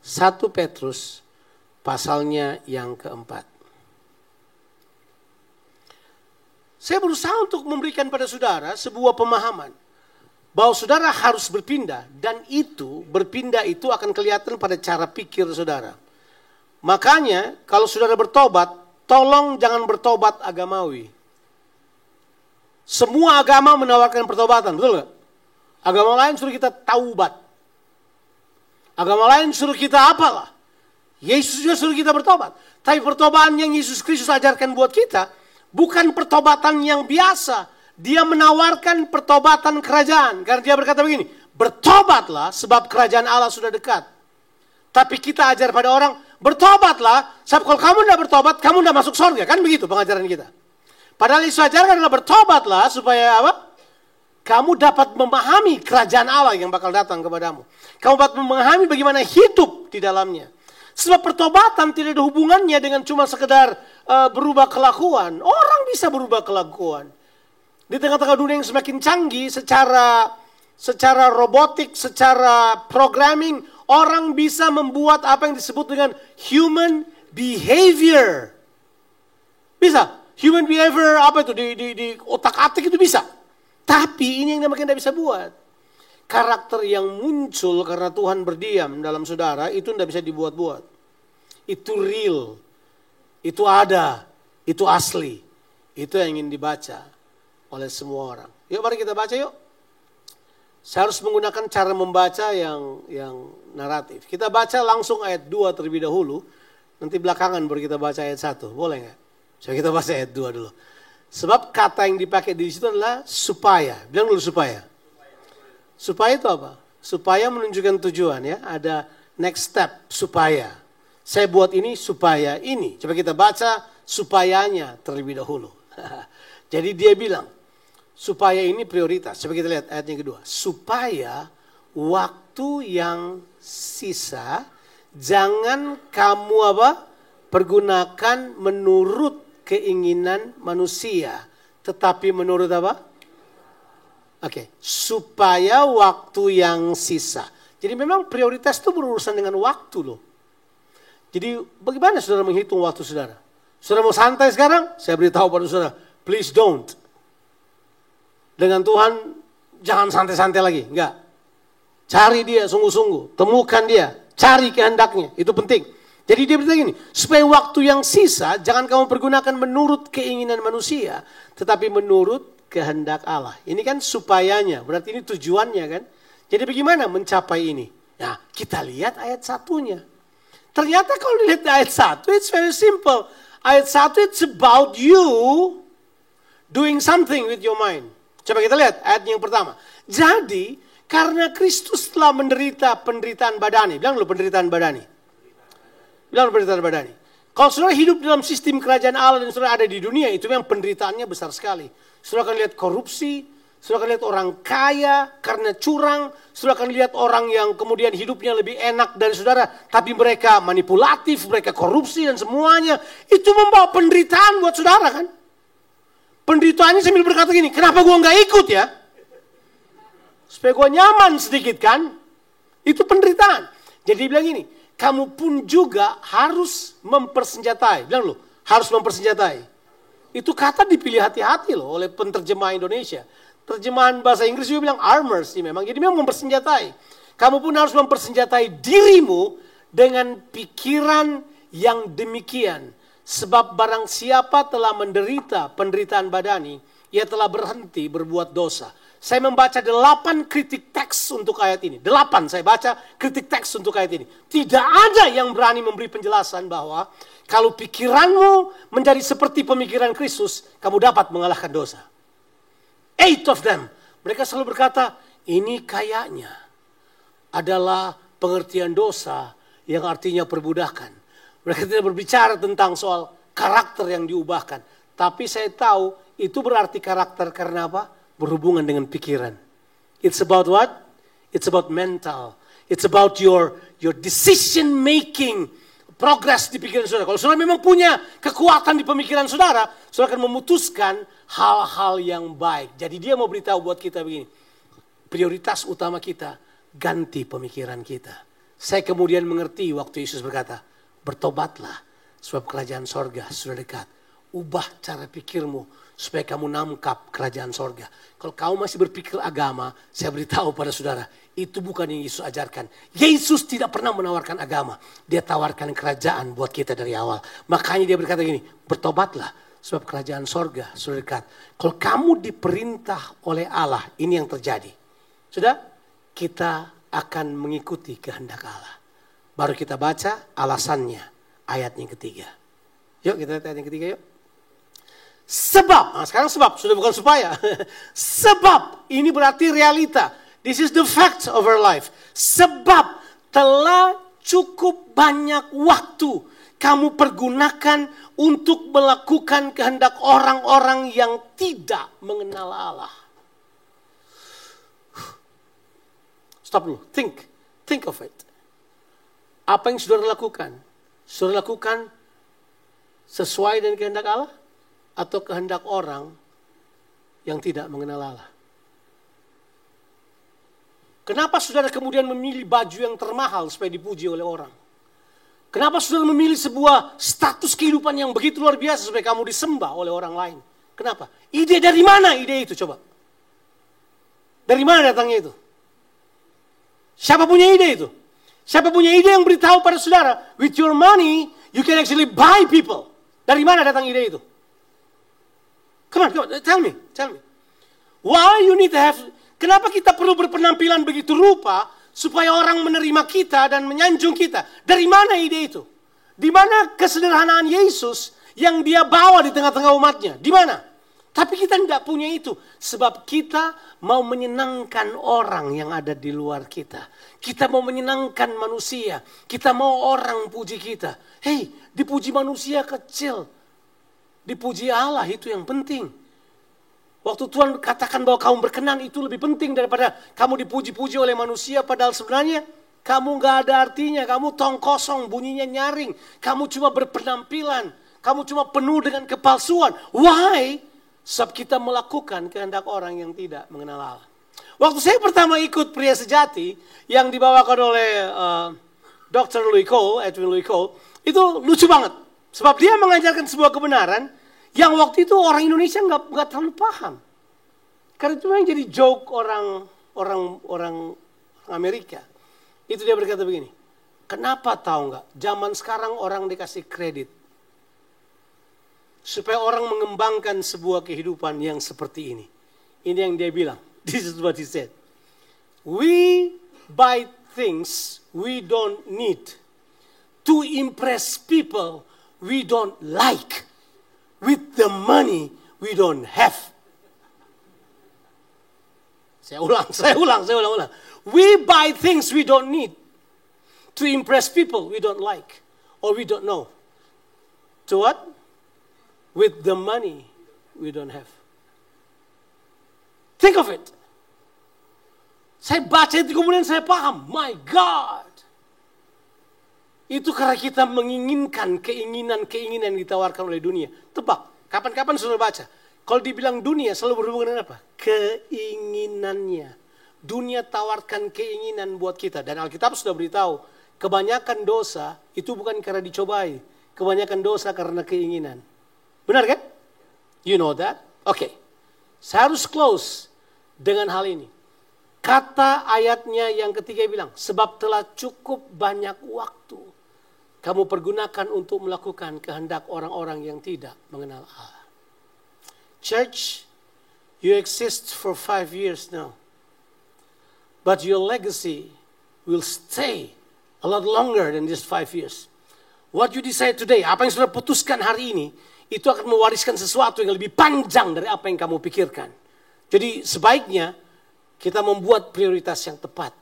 1 Petrus pasalnya yang keempat. Saya berusaha untuk memberikan pada saudara sebuah pemahaman. Bahwa saudara harus berpindah. Dan berpindah itu akan kelihatan pada cara pikir saudara. Makanya kalau saudara bertobat, tolong jangan bertobat agamawi. Semua agama menawarkan pertobatan, betul gak? Agama lain suruh kita taubat. Agama lain suruh kita apalah. Yesus juga suruh kita bertobat. Tapi pertobatan yang Yesus Kristus ajarkan buat kita, bukan pertobatan yang biasa. Dia menawarkan pertobatan kerajaan. Karena dia berkata begini, bertobatlah sebab kerajaan Allah sudah dekat. Tapi kita ajar pada orang, bertobatlah sebab kalau kamu tidak bertobat, kamu tidak masuk surga. Kan begitu pengajaran kita. Padahal Yesus ajarkan adalah bertobatlah supaya apa? Kamu dapat memahami kerajaan Allah yang bakal datang kepadamu. Kamu dapat memahami bagaimana hidup di dalamnya. Sebab pertobatan tidak ada hubungannya dengan cuma sekedar berubah kelakuan. Orang bisa berubah kelakuan. Di tengah-tengah dunia yang semakin canggih secara robotik, secara programming, orang bisa membuat apa yang disebut dengan human behavior. Bisa. Human behavior apa itu di otak-atik itu bisa. Tapi ini yang makin tidak bisa buat. Karakter yang muncul karena Tuhan berdiam dalam saudara itu tidak bisa dibuat-buat. Itu real. Itu ada. Itu asli. Itu yang ingin dibaca oleh semua orang. Yuk mari kita baca yuk. Saya harus menggunakan cara membaca yang naratif. Kita baca langsung ayat 2 terlebih dahulu. Nanti belakangan baru kita baca ayat 1. Boleh nggak? Coba kita baca ayat 2 dulu. Sebab kata yang dipakai di situ adalah supaya. Bilang dulu supaya. Supaya itu apa? Supaya menunjukkan tujuan ya. Ada next step, supaya. Saya buat ini supaya ini. Coba kita baca supayanya terlebih dahulu. Jadi dia bilang, supaya ini prioritas. Coba kita lihat ayat yang kedua. Supaya waktu yang sisa, jangan kamu apa? Pergunakan menurut keinginan manusia. Tetapi menurut apa? Oke, supaya waktu yang sisa. Jadi memang prioritas itu berurusan dengan waktu loh. Jadi bagaimana saudara menghitung waktu saudara? Saudara mau santai sekarang? Saya beritahu pada saudara, please don't. Dengan Tuhan jangan santai-santai lagi, enggak. Cari dia sungguh-sungguh, temukan dia, cari kehendaknya, itu penting. Jadi dia berkata gini, supaya waktu yang sisa jangan kamu pergunakan menurut keinginan manusia, tetapi menurut kehendak Allah. Ini kan supayanya, berarti ini tujuannya kan. Jadi bagaimana mencapai ini? Nah, kita lihat ayat 1-nya. Ternyata kalau dilihat ayat 1, it's very simple. Ayat 1 it's about you doing something with your mind. Coba kita lihat ayat yang pertama. Jadi, karena Kristus telah menderita penderitaan badani. Bilang dulu penderitaan badani. Bilang penderitaan badani. Kalau saudara hidup dalam sistem kerajaan Allah dan saudara ada di dunia, itu yang penderitaannya besar sekali. Saudara akan lihat korupsi, saudara akan lihat orang kaya karena curang, saudara akan lihat orang yang kemudian hidupnya lebih enak dari saudara, tapi mereka manipulatif, mereka korupsi dan semuanya. Itu membawa penderitaan buat saudara kan. Penderitaannya sambil berkata gini, kenapa gua nggak ikut ya? Supaya gua nyaman sedikit kan. Itu penderitaan. Jadi bilang gini, kamu pun juga harus mempersenjatai. Bilang loh, harus mempersenjatai. Itu kata dipilih hati-hati loh oleh penterjemah Indonesia. Terjemahan bahasa Inggris juga bilang armor sih memang. Jadi memang mempersenjatai. Kamu pun harus mempersenjatai dirimu dengan pikiran yang demikian. Sebab barang siapa telah menderita penderitaan badani, ia telah berhenti berbuat dosa. Saya membaca 8 kritik teks untuk ayat ini. 8 saya baca kritik teks untuk ayat ini. Tidak ada yang berani memberi penjelasan bahwa kalau pikiranmu menjadi seperti pemikiran Kristus, kamu dapat mengalahkan dosa. 8 of them. Mereka selalu berkata, ini kayaknya adalah pengertian dosa yang artinya perbudakan. Mereka tidak berbicara tentang soal karakter yang diubahkan. Tapi saya tahu itu berarti karakter karena apa? Berhubungan dengan pikiran. It's about what? It's about mental. It's about your decision making. Progress di pikiran saudara. Kalau saudara memang punya kekuatan di pemikiran saudara, saudara akan memutuskan hal-hal yang baik. Jadi dia mau beritahu buat kita begini. Prioritas utama kita, ganti pemikiran kita. Saya kemudian mengerti waktu Yesus berkata, bertobatlah sebab kerajaan sorga sudah dekat. Ubah cara pikirmu supaya kamu nangkap kerajaan sorga. Kalau kamu masih berpikir agama, saya beritahu pada saudara, itu bukan yang Yesus ajarkan. Yesus tidak pernah menawarkan agama. Dia tawarkan kerajaan buat kita dari awal. Makanya dia berkata gini, bertobatlah sebab kerajaan sorga sudah dekat. Kalau kamu diperintah oleh Allah, ini yang terjadi. Sudah, kita akan mengikuti kehendak Allah. Baru kita baca alasannya, ayat yang ketiga. Yuk kita lihat ayat yang ketiga yuk. Sebab, nah sekarang sebab, sudah bukan supaya. Sebab, ini berarti realita. This is the fact of our life. Sebab telah cukup banyak waktu kamu pergunakan untuk melakukan kehendak orang-orang yang tidak mengenal Allah. Stop dulu, think of it. Apa yang saudara lakukan? Saudara lakukan sesuai dengan kehendak Allah? Atau kehendak orang yang tidak mengenal Allah. Kenapa saudara kemudian memilih baju yang termahal supaya dipuji oleh orang? Kenapa saudara memilih sebuah status kehidupan yang begitu luar biasa supaya kamu disembah oleh orang lain? Kenapa? Ide dari mana ide itu coba? Dari mana datangnya itu? Siapa punya ide itu? Siapa punya ide yang beritahu pada saudara, with your money, you can actually buy people. Dari mana datang ide itu? Come on, tell me. Why you need to have, kenapa kita perlu berpenampilan begitu rupa, supaya orang menerima kita dan menyanjung kita? Dari mana ide itu? Di mana kesederhanaan Yesus yang dia bawa di tengah-tengah umatnya? Di mana? Tapi kita tidak punya itu. Sebab kita mau menyenangkan orang yang ada di luar kita. Kita mau menyenangkan manusia. Kita mau orang puji kita. Hei, dipuji manusia kecil. Dipuji Allah itu yang penting. Waktu Tuhan katakan bahwa kamu berkenan itu lebih penting daripada kamu dipuji-puji oleh manusia. Padahal sebenarnya kamu gak ada artinya. Kamu tong kosong, bunyinya nyaring. Kamu cuma berpenampilan. Kamu cuma penuh dengan kepalsuan. Why? Sebab kita melakukan kehendak orang yang tidak mengenal Allah. Waktu saya pertama ikut Pria Sejati yang dibawakan oleh Dr. Edwin Louis Cole, itu lucu banget. Sebab dia mengajarkan sebuah kebenaran yang waktu itu orang Indonesia nggak terlalu paham. Karena itu yang jadi joke orang Amerika. Itu dia berkata begini, kenapa tahu nggak? Zaman sekarang orang dikasih kredit supaya orang mengembangkan sebuah kehidupan yang seperti ini. Ini yang dia bilang. This is what he said. We buy things we don't need to impress people we don't like with the money we don't have. Saya ulang. We buy things we don't need to impress people we don't like or we don't know. To what? With the money we don't have. Think of it. Saya baca itu kemudian saya paham. My God. Itu karena kita menginginkan keinginan yang ditawarkan oleh dunia. Tebak, kapan-kapan sudah baca. Kalau dibilang dunia selalu berhubungan dengan apa? Keinginannya. Dunia tawarkan keinginan buat kita. Dan Alkitab sudah beritahu, kebanyakan dosa itu bukan karena dicobai. Kebanyakan dosa karena keinginan. Benar kan? You know that? Oke. Saya harus close dengan hal ini. Kata ayatnya yang ketiga bilang, sebab telah cukup banyak waktu kamu pergunakan untuk melakukan kehendak orang-orang yang tidak mengenal Allah. Church, you exist for 5 years now. But your legacy will stay a lot longer than just 5 years. What you decide today, apa yang sudah putuskan hari ini, itu akan mewariskan sesuatu yang lebih panjang dari apa yang kamu pikirkan. Jadi sebaiknya kita membuat prioritas yang tepat.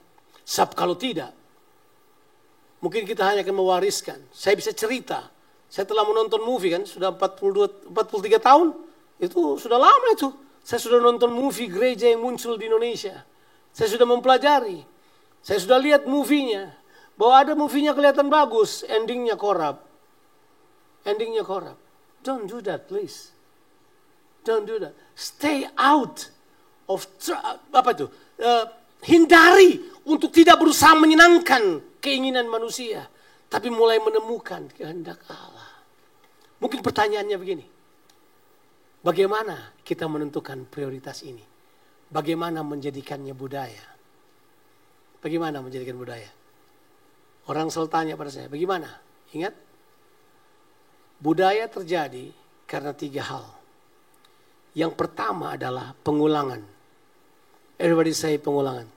Sebab kalau tidak, mungkin kita hanya akan mewariskan. Saya bisa cerita, saya telah menonton movie kan, sudah 43 tahun. Itu sudah lama itu. Saya sudah nonton movie gereja yang muncul di Indonesia. Saya sudah mempelajari. Saya sudah lihat movie-nya. Bahwa ada movie-nya kelihatan bagus, endingnya korup. Don't do that, please. Don't do that. Stay out of hindari untuk tidak berusaha menyenangkan keinginan manusia, tapi mulai menemukan kehendak Allah. Mungkin pertanyaannya begini. Bagaimana kita menentukan prioritas ini? Bagaimana menjadikannya budaya? Bagaimana menjadikan budaya? Orang selalu tanya pada saya, bagaimana? Ingat? Budaya terjadi karena 3 hal. Yang pertama adalah pengulangan. Everybody say pengulangan.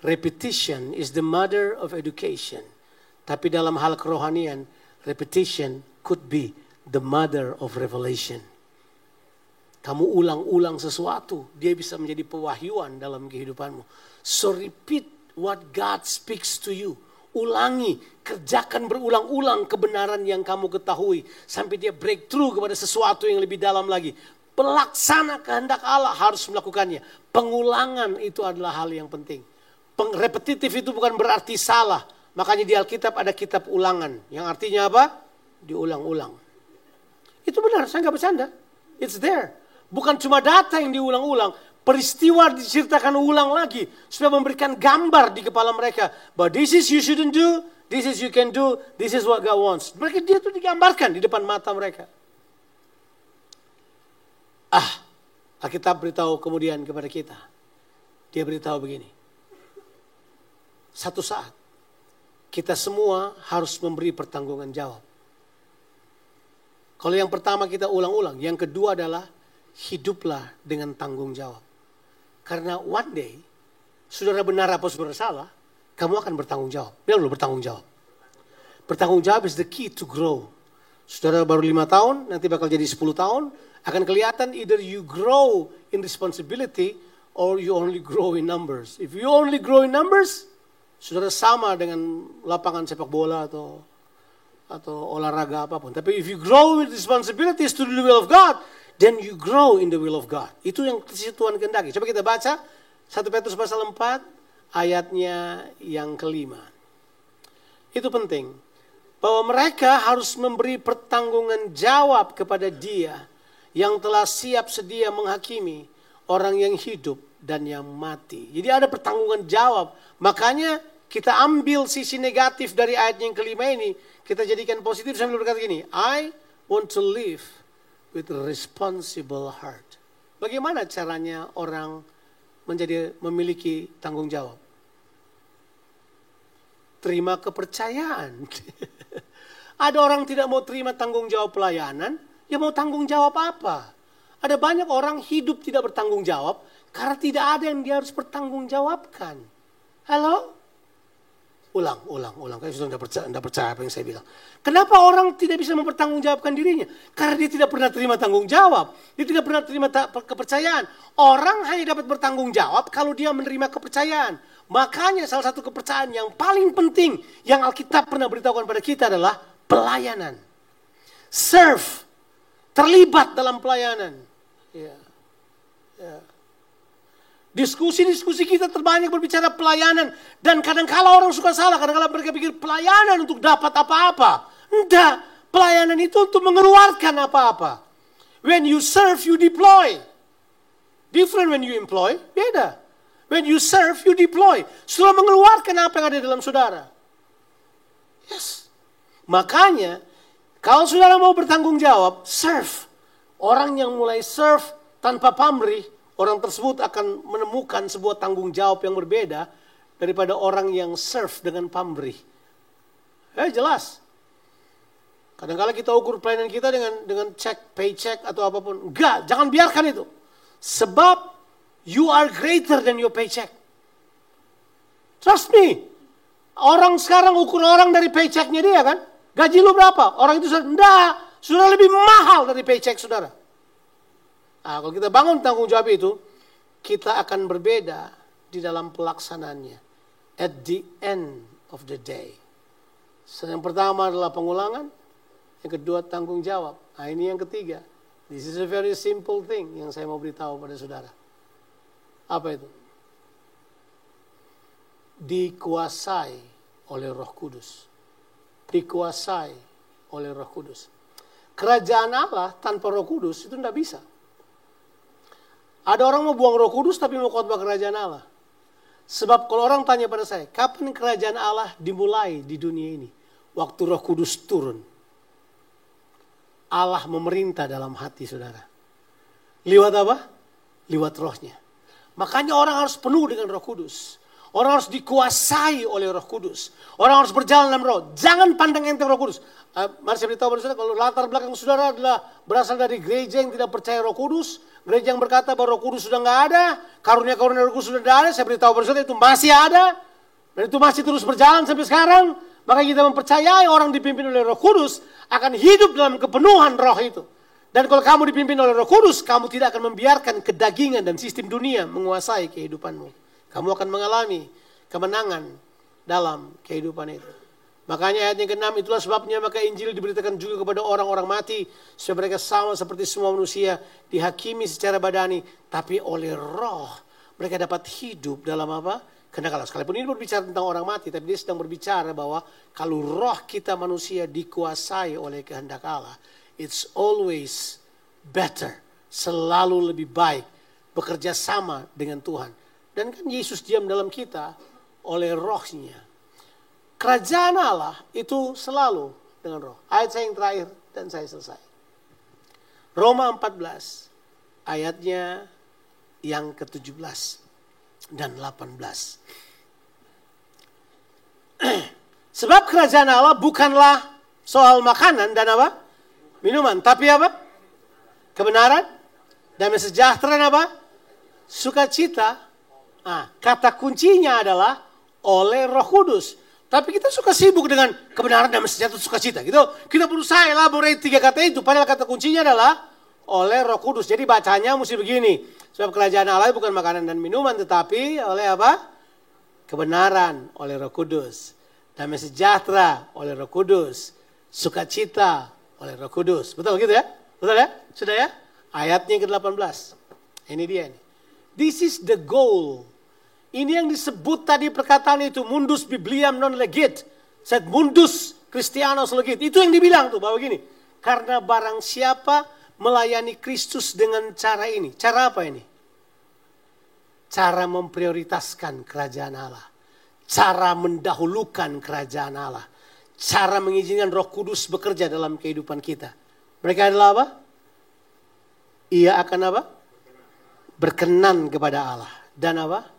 Repetition is the mother of education. Tapi dalam hal kerohanian, repetition could be the mother of revelation. Kamu ulang-ulang sesuatu, dia bisa menjadi pewahyuan dalam kehidupanmu. So repeat what God speaks to you. Ulangi, kerjakan berulang-ulang kebenaran yang kamu ketahui. Sampai dia breakthrough kepada sesuatu yang lebih dalam lagi. Pelaksana kehendak Allah harus melakukannya. Pengulangan itu adalah hal yang penting. Repetitif itu bukan berarti salah. Makanya di Alkitab ada kitab ulangan. Yang artinya apa? Diulang-ulang. Itu benar, saya nggak bercanda. It's there. Bukan cuma data yang diulang-ulang, peristiwa diceritakan ulang lagi supaya memberikan gambar di kepala mereka bahwa this is you shouldn't do, this is you can do, this is what God wants. Mereka dia itu digambarkan di depan mata mereka. Alkitab beritahu kemudian kepada kita. Dia beritahu begini. Satu saat kita semua harus memberi pertanggungan jawab. Kalau yang pertama kita ulang-ulang, yang kedua adalah hiduplah dengan tanggung jawab. Karena one day, saudara benar apa saudara salah, kamu akan bertanggung jawab. Biar lu bertanggung jawab. Bertanggung jawab is the key to grow. Saudara baru 5 tahun, nanti bakal jadi 10 tahun, akan kelihatan either you grow in responsibility or you only grow in numbers. If you only grow in numbers, saudara sama dengan lapangan sepak bola atau olahraga apapun. Tapi if you grow with responsibilities to do the will of God, then you grow in the will of God. Itu yang Tuhan kehendaki. Coba kita baca 1 Petrus pasal 4 ayatnya yang kelima. Itu penting. Bahwa mereka harus memberi pertanggungan jawab kepada Dia yang telah siap sedia menghakimi orang yang hidup dan yang mati. Jadi ada pertanggungan jawab. Makanya kita ambil sisi negatif dari ayat yang kelima ini, kita jadikan positif sambil berkata gini, I want to live with a responsible heart. Bagaimana caranya orang memiliki tanggung jawab? Terima kepercayaan. Ada orang tidak mau terima tanggung jawab pelayanan, ya mau tanggung jawab apa? Ada banyak orang hidup tidak bertanggung jawab karena tidak ada yang dia harus bertanggung jawabkan. Halo? Ulang. Kayaknya sudah tidak percaya apa yang saya bilang. Kenapa orang tidak bisa mempertanggungjawabkan dirinya? Karena dia tidak pernah terima tanggung jawab. Dia tidak pernah terima kepercayaan. Orang hanya dapat bertanggung jawab kalau dia menerima kepercayaan. Makanya salah satu kepercayaan yang paling penting yang Alkitab pernah beritahukan pada kita adalah pelayanan. Serve. Terlibat dalam pelayanan. Ya. Diskusi-diskusi kita terbanyak berbicara pelayanan. Dan kadang-kala orang suka salah. Kadang-kala mereka pikir pelayanan untuk dapat apa-apa. Enggak. Pelayanan itu untuk mengeluarkan apa-apa. When you serve, you deploy. Different when you employ. Beda. When you serve, you deploy. Saudara mengeluarkan apa yang ada dalam saudara. Yes. Makanya, kalau saudara mau bertanggung jawab, serve. Orang yang mulai serve tanpa pamrih, orang tersebut akan menemukan sebuah tanggung jawab yang berbeda daripada orang yang serve dengan pamrih. Jelas. Kadang-kadang kita ukur pelayanan kita dengan cek, paycheck atau apapun. Enggak, jangan biarkan itu. Sebab you are greater than your paycheck. Trust me. Orang sekarang ukur orang dari paychecknya dia kan. Gaji lu berapa? Orang itu sudah lebih mahal dari paycheck saudara. Nah, kalau kita bangun tanggung jawab itu, kita akan berbeda di dalam pelaksanaannya. At the end of the day. Yang pertama adalah pengulangan. Yang kedua tanggung jawab. Nah ini yang ketiga. This is a very simple thing yang saya mau beritahu pada saudara. Apa itu? Dikuasai oleh Roh Kudus. Dikuasai oleh Roh Kudus. Kerajaan Allah tanpa Roh Kudus itu tidak bisa. Ada orang mau buang Roh Kudus tapi mau khotbah kerajaan Allah. Sebab kalau orang tanya pada saya, kapan kerajaan Allah dimulai di dunia ini? Waktu Roh Kudus turun. Allah memerintah dalam hati saudara. Lewat apa? Lewat rohnya. Makanya orang harus penuh dengan Roh Kudus. Orang harus dikuasai oleh Roh Kudus. Orang harus berjalan dalam Roh. Jangan pandang enteng Roh Kudus. Mari saya beritahu pada saudara, kalau latar belakang saudara adalah berasal dari gereja yang tidak percaya Roh Kudus, gereja yang berkata bahwa Roh Kudus sudah nggak ada, karunia-karunia Roh Kudus sudah tidak ada, saya beritahu pada saudara itu masih ada, dan itu masih terus berjalan sampai sekarang. Maka kita mempercayai orang dipimpin oleh Roh Kudus akan hidup dalam kepenuhan Roh itu. Dan kalau kamu dipimpin oleh Roh Kudus, kamu tidak akan membiarkan kedagingan dan sistem dunia menguasai kehidupanmu. Kamu akan mengalami kemenangan dalam kehidupan itu. Makanya ayat yang ke-6, itulah sebabnya maka Injil diberitakan juga kepada orang-orang mati, supaya mereka sama seperti semua manusia, dihakimi secara badani, tapi oleh Roh mereka dapat hidup dalam apa? Kehendak Allah. Sekalipun ini berbicara tentang orang mati, tapi dia sedang berbicara bahwa kalau roh kita manusia dikuasai oleh kehendak Allah, it's always better selalu lebih baik, bekerja sama dengan Tuhan. Dan kan Yesus diam dalam kita oleh rohnya. Kerajaan Allah itu selalu dengan roh. Ayat saya yang terakhir dan saya selesai. Roma 14 ayatnya yang ke-17 dan 18. Sebab kerajaan Allah bukanlah soal makanan dan apa? Minuman. Tapi apa? Kebenaran, damai sejahtera dan apa? Sukacita. Nah, kata kuncinya adalah oleh Roh Kudus. Tapi kita suka sibuk dengan kebenaran, damai sejahtera, sukacita. Gitu. Kita berusaha elaborate 3 kata itu. Padahal kata kuncinya adalah oleh Roh Kudus. Jadi bacanya mesti begini. Sebab kerajaan Allah bukan makanan dan minuman, tetapi oleh apa? Kebenaran oleh Roh Kudus. Damai sejahtera oleh Roh Kudus. Sukacita oleh Roh Kudus. Betul gitu ya? Betul ya? Sudah ya? Ayatnya ke-18. Ini dia nih. This is the goal. Ini yang disebut tadi perkataan itu. Mundus Bibliam non legit. Set mundus Christianos legit. Itu yang dibilang tuh bahwa gini. Karena barang siapa melayani Kristus dengan cara ini. Cara apa ini? Cara memprioritaskan kerajaan Allah. Cara mendahulukan kerajaan Allah. Cara mengizinkan Roh Kudus bekerja dalam kehidupan kita. Mereka adalah apa? Ia akan apa? Berkenan kepada Allah. Dan apa?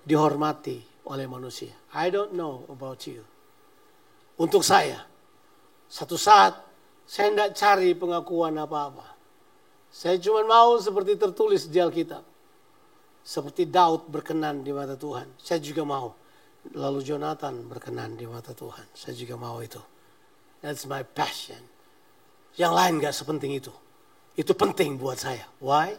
Dihormati oleh manusia. I don't know about you. Untuk saya, satu saat saya tidak cari pengakuan apa-apa. Saya cuma mau seperti tertulis di Alkitab. Seperti Daud berkenan di mata Tuhan. Saya juga mau. Lalu Jonathan berkenan di mata Tuhan. Saya juga mau itu. That's my passion. Yang lain gak sepenting itu. Itu penting buat saya. Why?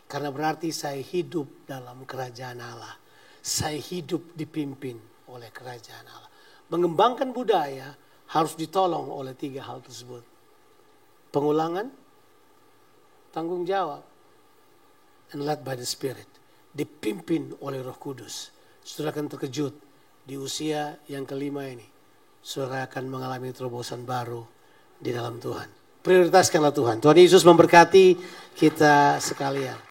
Karena berarti saya hidup dalam kerajaan Allah. Saya hidup dipimpin oleh kerajaan Allah. Mengembangkan budaya harus ditolong oleh 3 hal tersebut. Pengulangan, tanggung jawab, and led by the Spirit. Dipimpin oleh Roh Kudus. Saudara akan terkejut di usia yang kelima ini. Saudara akan mengalami terobosan baru di dalam Tuhan. Prioritaskanlah Tuhan. Tuhan Yesus memberkati kita sekalian.